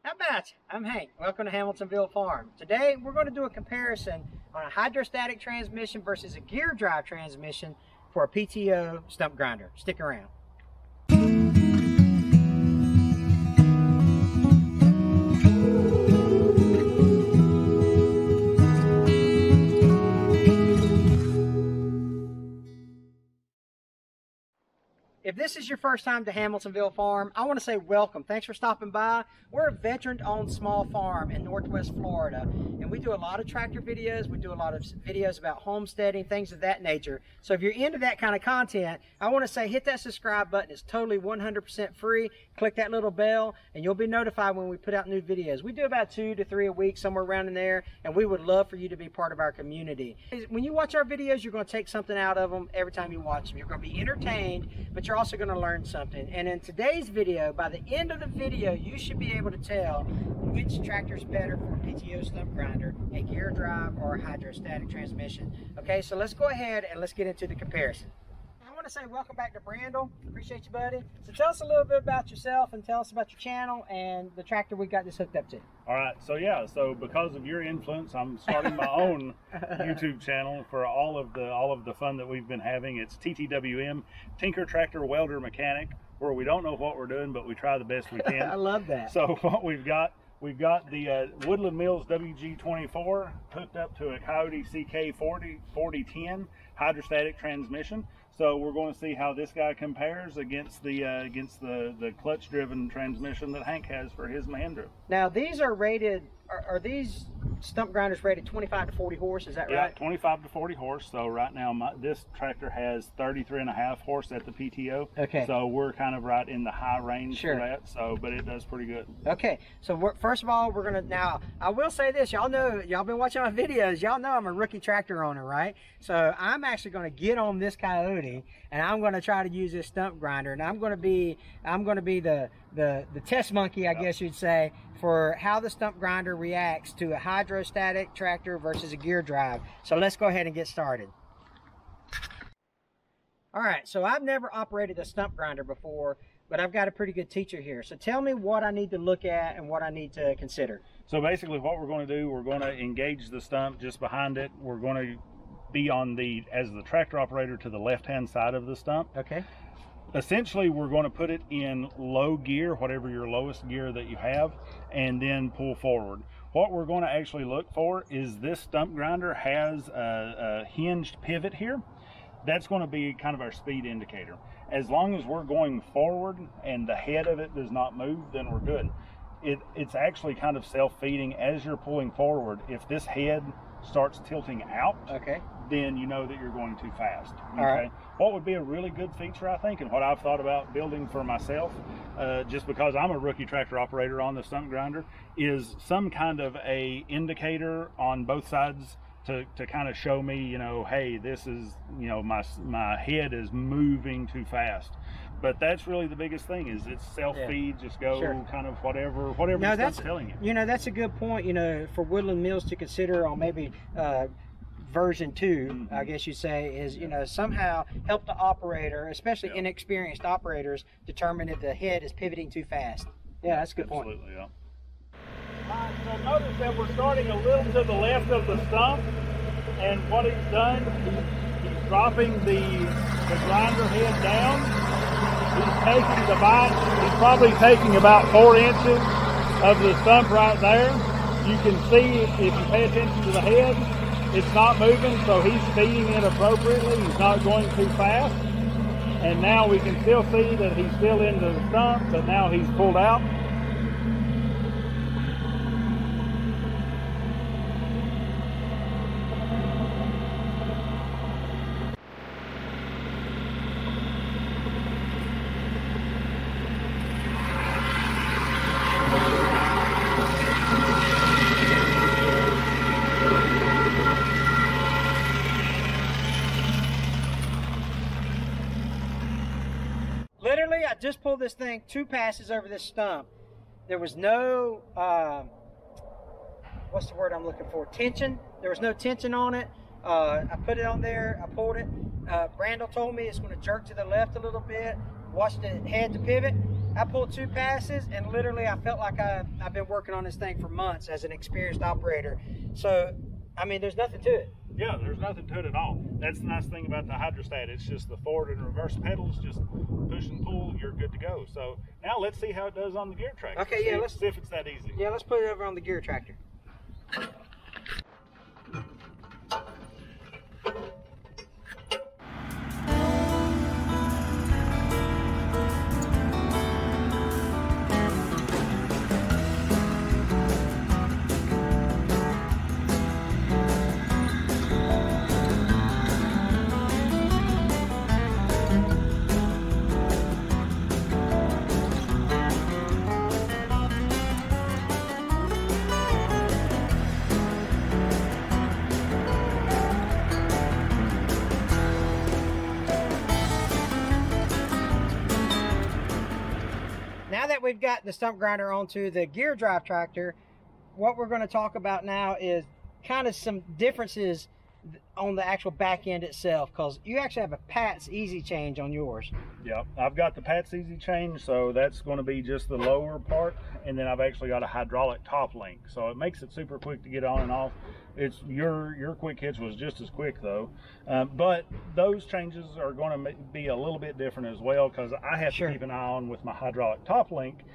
How about you? I'm Hank. Welcome to Hamiltonville Farm. Today we're going to do a comparison on a hydrostatic transmission versus a gear drive transmission for a PTO stump grinder. Stick around. If this is your first time to Hamiltonville Farm, I want to say welcome. Thanks for stopping by. We're a veteran-owned small farm in Northwest Florida, and we do a lot of tractor videos. We do a lot of videos about homesteading, things of that nature. So if you're into that kind of content, I want to say hit that subscribe button. It's totally 100% free. Click that little bell, and you'll be notified when we put out new videos. We do about 2 to 3 a week, somewhere around in there, and we would love for you to be part of our community. When you watch our videos, you're going to take something out of them every time you watch them. You're going to be entertained, but you're also going to learn something. And in today's video, by the end of the video, you should be able to tell which tractor is better for a PTO stump grinder, a gear drive or a hydrostatic transmission. Okay, so let's go ahead and let's get into the comparison. I want to say welcome back to Brandel. Appreciate you, buddy. So tell us a little bit about yourself and tell us about your channel and the tractor we got this hooked up to. All right, so because of your influence, I'm starting my own YouTube channel for all of the fun that we've been having. It's TTWM, Tinker Tractor Welder Mechanic, where we don't know what we're doing, but we try the best we can. I love that. So what we've got the Woodland Mills WG24 hooked up to a Kioti CK4010 hydrostatic transmission. So we're going to see how this guy compares against the clutch-driven transmission that Hank has for his Mahindra. Now these are rated. Are these stump grinders rated 25 to 40 horse? Is that right? Yeah, 25 to 40 horse. So right now this tractor has 33.5 horse at the PTO. Okay. So we're kind of right in the high range for that. So, but it does pretty good. Okay. So first of all, we're gonna now. I will say this. Y'all know. Y'all been watching my videos. Y'all know I'm a rookie tractor owner, right? So I'm actually gonna get on this Kioti and I'm gonna try to use this stump grinder, and I'm gonna be the test monkey, I guess you'd say, for how the stump grinder reacts to a hydrostatic tractor versus a gear drive. So let's go ahead and get started. All right, so I've never operated a stump grinder before, but I've got a pretty good teacher here. So tell me what I need to look at and what I need to consider. So basically what we're going to do, we're going to engage the stump just behind it. We're going to be on as the tractor operator to the left-hand side of the stump. Okay. Essentially, we're going to put it in low gear, whatever your lowest gear that you have, and then pull forward. What we're going to actually look for is this stump grinder has a hinged pivot here. That's going to be kind of our speed indicator. As long as we're going forward and the head of it does not move, then we're good. It's actually kind of self-feeding as you're pulling forward. If this head starts tilting out, okay, then you know that you're going too fast. Okay. All right. What would be a really good feature, I think, and what I've thought about building for myself, just because I'm a rookie tractor operator on the stump grinder, is some kind of a indicator on both sides to kind of show me, you know, hey, this is, you know, my head is moving too fast. But that's really the biggest thing, is it's self-feed, just go kind of whatever it's telling you. You know, that's a good point, you know, for Woodland Mills to consider on maybe version 2, I guess you'd say, is, you know, somehow help the operator, especially inexperienced operators, determine if the head is pivoting too fast. Yeah, that's a good point. Absolutely, yeah. So notice that we're starting a little to the left of the stump, and what he's done, he's dropping the grinder head down. He's taking the bite. He's probably taking about 4 inches of the stump right there. You can see, if you pay attention to the head, it's not moving, so he's feeding it appropriately. He's not going too fast. And now we can still see that he's still into the stump, but now he's pulled out. Literally, I just pulled this thing 2 passes over this stump. There was no, what's the word I'm looking for? Tension. There was no tension on it. I put it on there, I pulled it. Brandel told me it's going to jerk to the left a little bit. Watch the head to pivot. I pulled 2 passes, and literally I felt like I've been working on this thing for months as an experienced operator. So, I mean, there's nothing to it. Yeah, there's nothing to it at all. That's the nice thing about the Hydrostat. It's just the forward and reverse pedals, just push and pull, you're good to go. So now let's see how it does on the gear tractor. Okay, yeah, let's see if it's that easy. Yeah, let's put it over on the gear tractor. Now that we've got the stump grinder onto the gear drive tractor, what we're going to talk about now is kind of some differences on the actual back end itself, because you actually have a PTO easy change on yours. Yeah, I've got the PTO easy change, so that's going to be just the lower part, and then I've actually got a hydraulic top link, so it makes it super quick to get on and off. It's your quick hitch was just as quick though, but those changes are going to be a little bit different as well, because I have to keep an eye on with my hydraulic top link.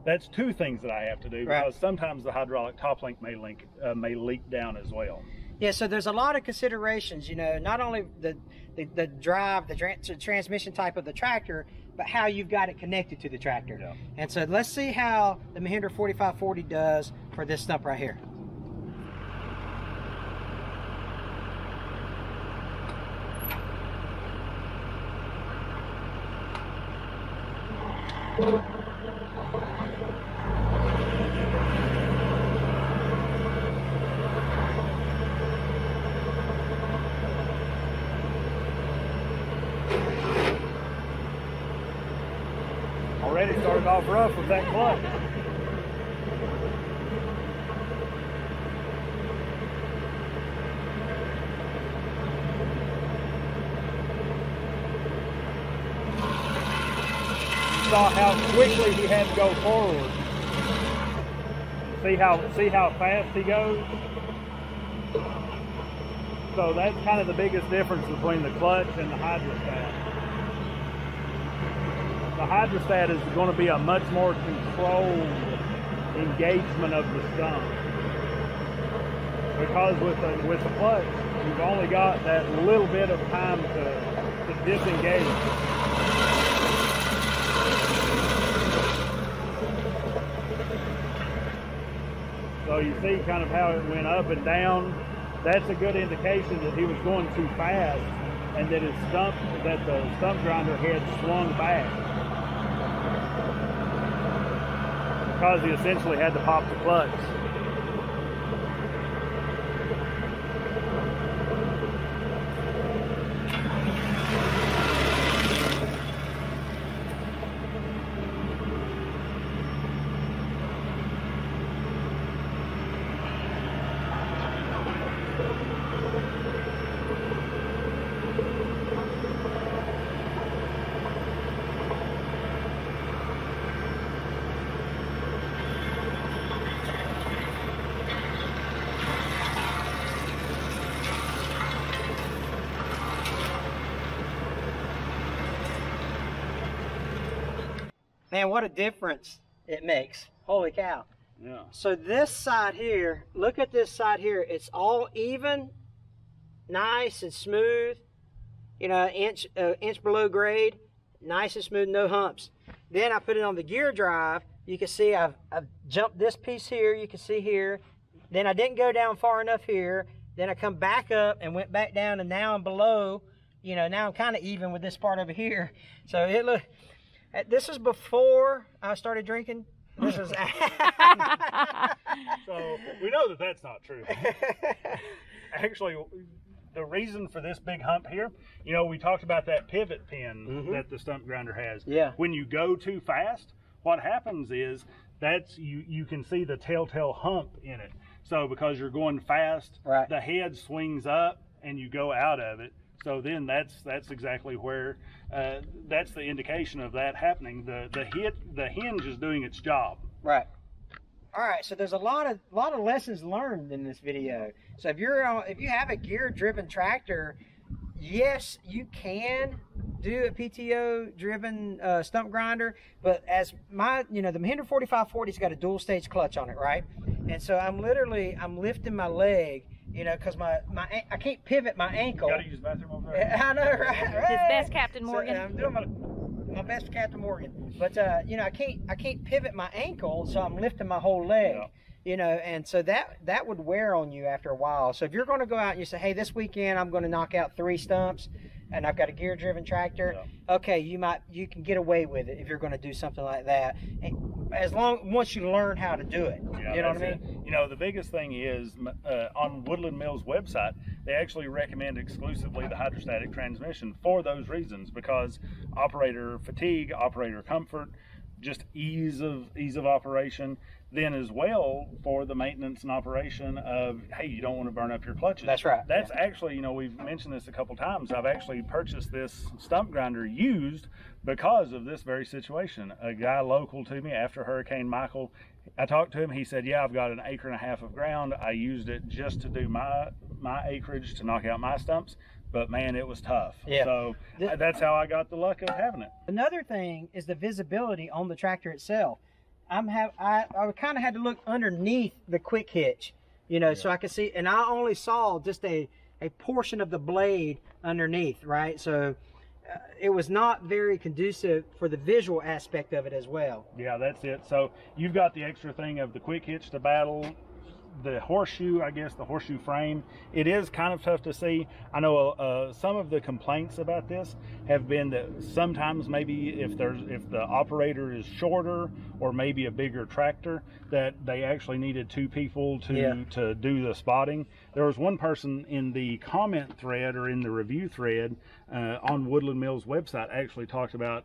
That's 2 things that I have to do, because sometimes the hydraulic top link may leak down as well. Yeah, so there's a lot of considerations, you know, not only the drive, the transmission type of the tractor, but how you've got it connected to the tractor. Yeah. And so let's see how the Mahindra 4540 does for this stump right here. Already started off rough with that clutch. Saw how quickly he had to go forward. See how fast he goes? So that's kind of the biggest difference between the clutch and the hydrostat. The hydrostat is going to be a much more controlled engagement of the stump. Because with the clutch, you've only got that little bit of time to disengage. So you see kind of how it went up and down. That's a good indication that he was going too fast, and that the stump grinder head swung back, because he essentially had to pop the clutch. Man, what a difference it makes. Holy cow. Yeah. So this side here, look at this side here. It's all even, nice and smooth. You know, inch below grade, nice and smooth, no humps. Then I put it on the gear drive. You can see I've jumped this piece here. You can see here. Then I didn't go down far enough here. Then I come back up and went back down, and now I'm below. You know, now I'm kind of even with this part over here. So it look. This is before I started drinking. This is So we know that that's not true. Actually, the reason for this big hump here, you know, we talked about that pivot pin that the stump grinder has. Yeah. When you go too fast, what happens is that's you can see the telltale hump in it. So because you're going fast, the head swings up and you go out of it. So then that's exactly where that's the indication of that happening. The hinge is doing its job. Right. All right. So there's a lot of lessons learned in this video. So if you have a gear driven tractor, yes, you can do a PTO driven stump grinder, but as the Mahindra 4540's got a dual stage clutch on it, right? And so I'm lifting my leg, because I can't pivot my ankle. You gotta use the bathroom over there. I know, right? His best, Captain Morgan. So, I'm doing my best, Captain Morgan. But I can't pivot my ankle, so I'm lifting my whole leg. Yeah. And so that would wear on you after a while. So if you're going to go out and you say, hey, this weekend I'm going to knock out 3 stumps, and I've got a gear driven tractor, okay, you can get away with it if you're going to do something like that, once you learn how to do it. Yeah, you know what I mean? The biggest thing is on Woodland Mill's website, they actually recommend exclusively the hydrostatic transmission for those reasons, because operator fatigue, operator comfort, just ease of operation. Then as well for the maintenance and operation of, hey, you don't want to burn up your clutches. That's right. That's actually, we've mentioned this a couple times. I've actually purchased this stump grinder used because of this very situation. A guy local to me after Hurricane Michael, I talked to him. He said, yeah, I've got an 1.5 acres of ground. I used it just to do my acreage, to knock out my stumps. But man, it was tough. Yeah. So that's how I got the luck of having it. Another thing is the visibility on the tractor itself. I kind of had to look underneath the quick hitch, so I could see, and I only saw just a portion of the blade underneath, right? So it was not very conducive for the visual aspect of it as well. Yeah, that's it. So you've got the extra thing of the quick hitch to battle, the horseshoe, I guess, the horseshoe frame. It is kind of tough to see. I know some of the complaints about this have been that sometimes maybe if the operator is shorter or maybe a bigger tractor, that they actually needed 2 people to do the spotting. There was one person in the comment thread or in the review thread on Woodland Mill's website actually talked about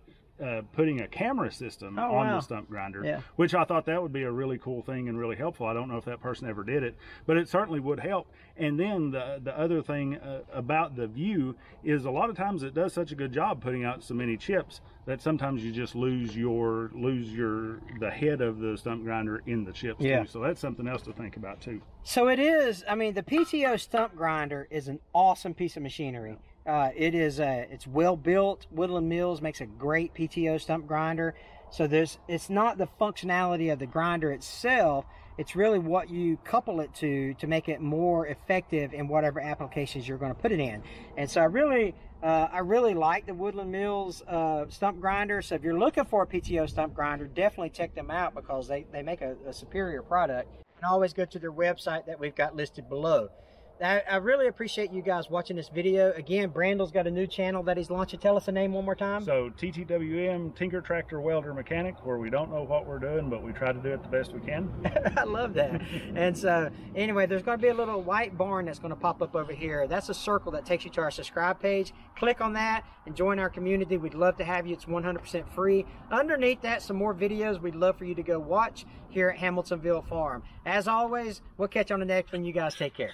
putting a camera system on the stump grinder, which I thought that would be a really cool thing and really helpful. I don't know if that person ever did it, but it certainly would help. And then the other thing about the view is a lot of times it does such a good job putting out so many chips that sometimes you just lose the head of the stump grinder in the chips too. So that's something else to think about too. So it is, the PTO stump grinder is an awesome piece of machinery. It's well built. Woodland Mills makes a great PTO stump grinder. So it's not the functionality of the grinder itself. It's really what you couple it to make it more effective in whatever applications you're going to put it in. And so I really like the Woodland Mills stump grinder. So if you're looking for a PTO stump grinder, definitely check them out because they make a superior product. And always go to their website that we've got listed below. I really appreciate you guys watching this video. Again, Brandle's got a new channel that he's launching. Tell us the name one more time. So TTWM, Tinker Tractor Welder Mechanic, where we don't know what we're doing, but we try to do it the best we can. I love that. And so anyway, there's going to be a little white barn that's going to pop up over here. That's a circle that takes you to our subscribe page. Click on that and join our community. We'd love to have you. It's 100% free. Underneath that, some more videos we'd love for you to go watch here at Hamiltonville Farm. As always, we'll catch you on the next one. You guys take care.